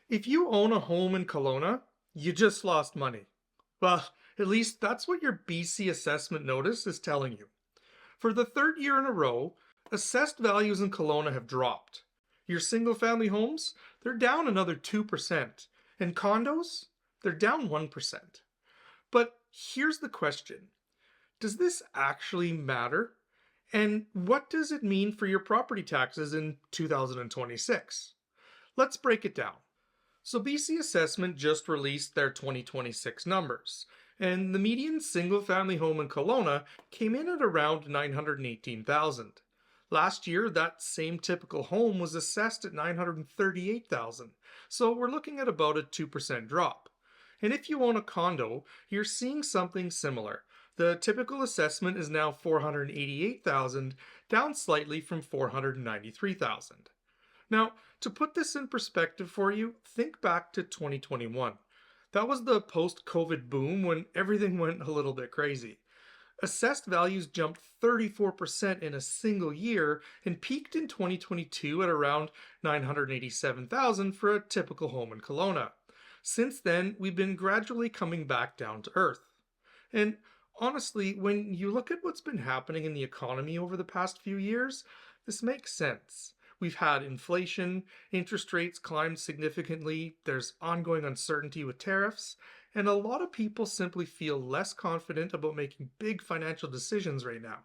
If you own a home in Kelowna, you just lost money. Well, at least that's what your BC assessment notice is telling you. For the third year in a row, assessed values in Kelowna have dropped. Your single family homes, they're down another 2%, and condos, they're down 1%. But here's the question. Does this actually matter? And what does it mean for your property taxes in 2026? Let's break it down. So BC Assessment just released their 2026 numbers, and the median single-family home in Kelowna came in at around 918,000. Last year, that same typical home was assessed at 938,000, so we're looking at about a 2% drop. And if you own a condo, you're seeing something similar. The typical assessment is now 488,000, down slightly from 493,000. Now, to put this in perspective for you, think back to 2021. That was the post COVID boom when everything went a little bit crazy. Assessed values jumped 34% in a single year and peaked in 2022 at around 987,000 for a typical home in Kelowna. Since then, we've been gradually coming back down to earth. And honestly, when you look at what's been happening in the economy over the past few years, this makes sense. We've had inflation, interest rates climbed significantly, there's ongoing uncertainty with tariffs, and a lot of people simply feel less confident about making big financial decisions right now.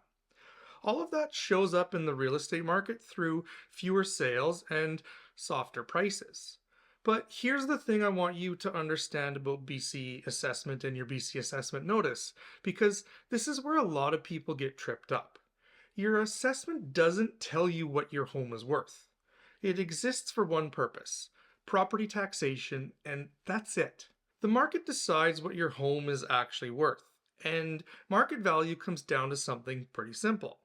All of that shows up in the real estate market through fewer sales and softer prices. But here's the thing I want you to understand about BC assessment and your BC assessment notice, because this is where a lot of people get tripped up. Your assessment doesn't tell you what your home is worth. It exists for one purpose, property taxation, and that's it. The market decides what your home is actually worth, and market value comes down to something pretty simple.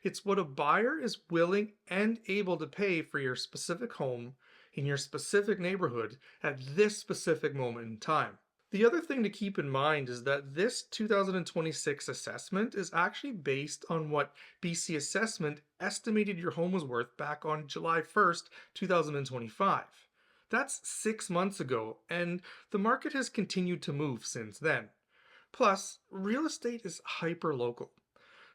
It's what a buyer is willing and able to pay for your specific home in your specific neighborhood at this specific moment in time. The other thing to keep in mind is that this 2026 assessment is actually based on what BC Assessment estimated your home was worth back on July 1st, 2025. That's 6 months ago, and the market has continued to move since then. Plus, real estate is hyper local.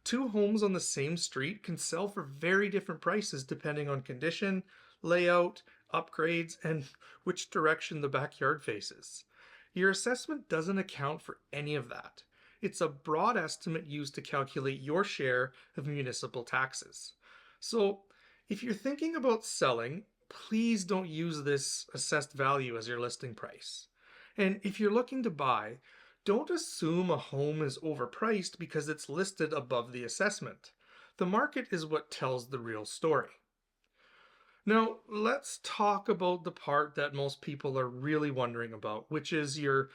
Two homes on the same street can sell for very different prices depending on condition, layout, upgrades, and which direction the backyard faces. Your assessment doesn't account for any of that. It's a broad estimate used to calculate your share of municipal taxes. So, if you're thinking about selling, please don't use this assessed value as your listing price. And if you're looking to buy, don't assume a home is overpriced because it's listed above the assessment. The market is what tells the real story. Now, let's talk about the part that most people are really wondering about, which is your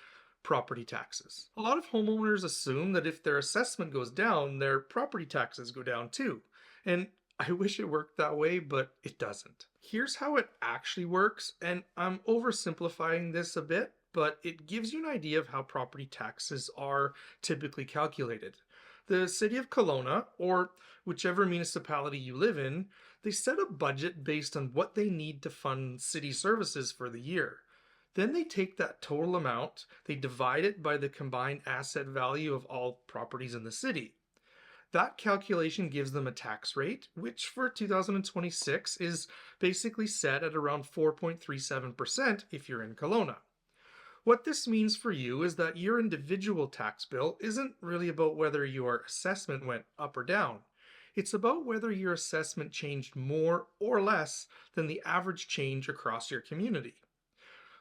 property taxes. A lot of homeowners assume that if their assessment goes down, their property taxes go down too. And I wish it worked that way, but it doesn't. Here's how it actually works, and I'm oversimplifying this a bit, but it gives you an idea of how property taxes are typically calculated. The city of Kelowna, or whichever municipality you live in, they set a budget based on what they need to fund city services for the year. Then they take that total amount, they divide it by the combined asset value of all properties in the city. That calculation gives them a tax rate, which for 2026 is basically set at around 4.37% if you're in Kelowna. What this means for you is that your individual tax bill isn't really about whether your assessment went up or down. It's about whether your assessment changed more or less than the average change across your community.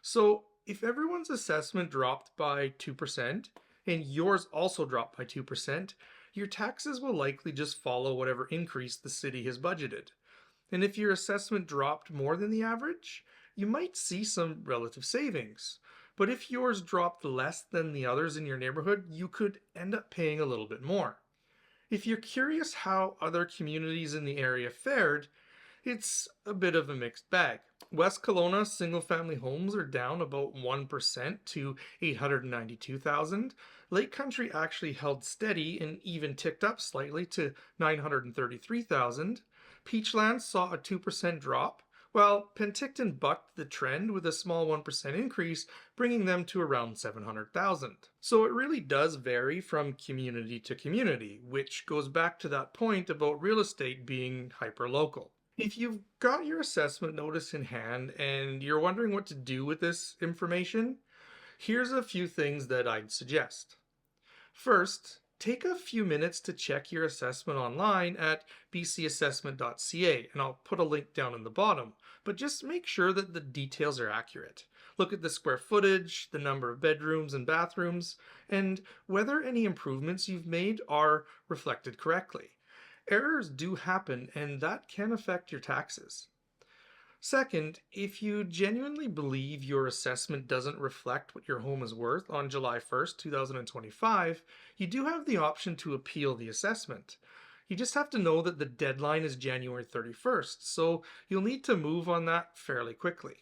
So, if everyone's assessment dropped by 2% and yours also dropped by 2%, your taxes will likely just follow whatever increase the city has budgeted. And if your assessment dropped more than the average, you might see some relative savings. But if yours dropped less than the others in your neighborhood, you could end up paying a little bit more. If you're curious how other communities in the area fared, it's a bit of a mixed bag. West Kelowna single-family homes are down about 1% to 892,000. Lake Country actually held steady and even ticked up slightly to 933,000. Peachland saw a 2% drop, Well, Penticton bucked the trend with a small 1% increase, bringing them to around 700,000. So it really does vary from community to community, which goes back to that point about real estate being hyperlocal. If you've got your assessment notice in hand and you're wondering what to do with this information, here's a few things that I'd suggest. First, take a few minutes to check your assessment online at bcassessment.ca, and I'll put a link down in the bottom, but just make sure that the details are accurate. Look at the square footage, the number of bedrooms and bathrooms, and whether any improvements you've made are reflected correctly. Errors do happen, and that can affect your taxes. Second, if you genuinely believe your assessment doesn't reflect what your home is worth on July 1st, 2025, you do have the option to appeal the assessment. You just have to know that the deadline is January 31st, so you'll need to move on that fairly quickly.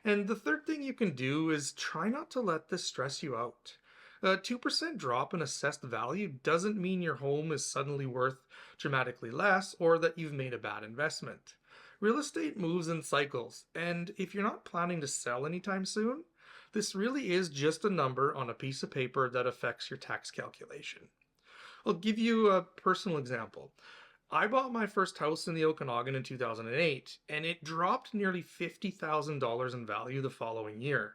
And the third thing you can do is try not to let this stress you out. A 2% drop in assessed value doesn't mean your home is suddenly worth dramatically less or that you've made a bad investment. Real estate moves in cycles, and if you're not planning to sell anytime soon, this really is just a number on a piece of paper that affects your tax calculation. I'll give you a personal example. I bought my first house in the Okanagan in 2008, and it dropped nearly $50,000 in value the following year.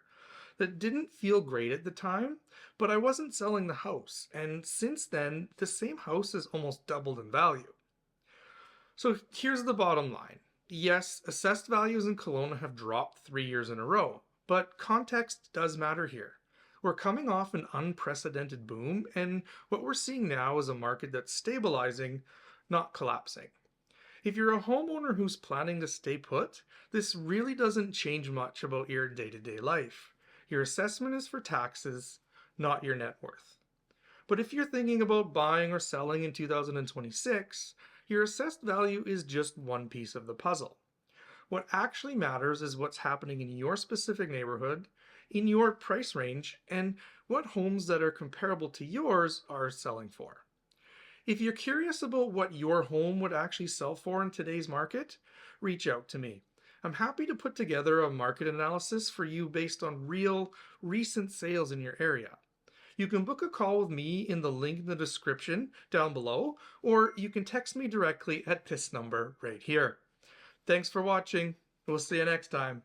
That didn't feel great at the time, but I wasn't selling the house, and since then, the same house has almost doubled in value. So here's the bottom line. Yes, assessed values in Kelowna have dropped 3 years in a row, but context does matter here. We're coming off an unprecedented boom, and what we're seeing now is a market that's stabilizing, not collapsing. If you're a homeowner who's planning to stay put, this really doesn't change much about your day-to-day life. Your assessment is for taxes, not your net worth. But if you're thinking about buying or selling in 2026, your assessed value is just one piece of the puzzle. What actually matters is what's happening in your specific neighborhood, in your price range, and what homes that are comparable to yours are selling for. If you're curious about what your home would actually sell for in today's market, reach out to me. I'm happy to put together a market analysis for you based on real, recent sales in your area. You can book a call with me in the link in the description down below, or you can text me directly at this number right here. Thanks for watching. We'll see you next time.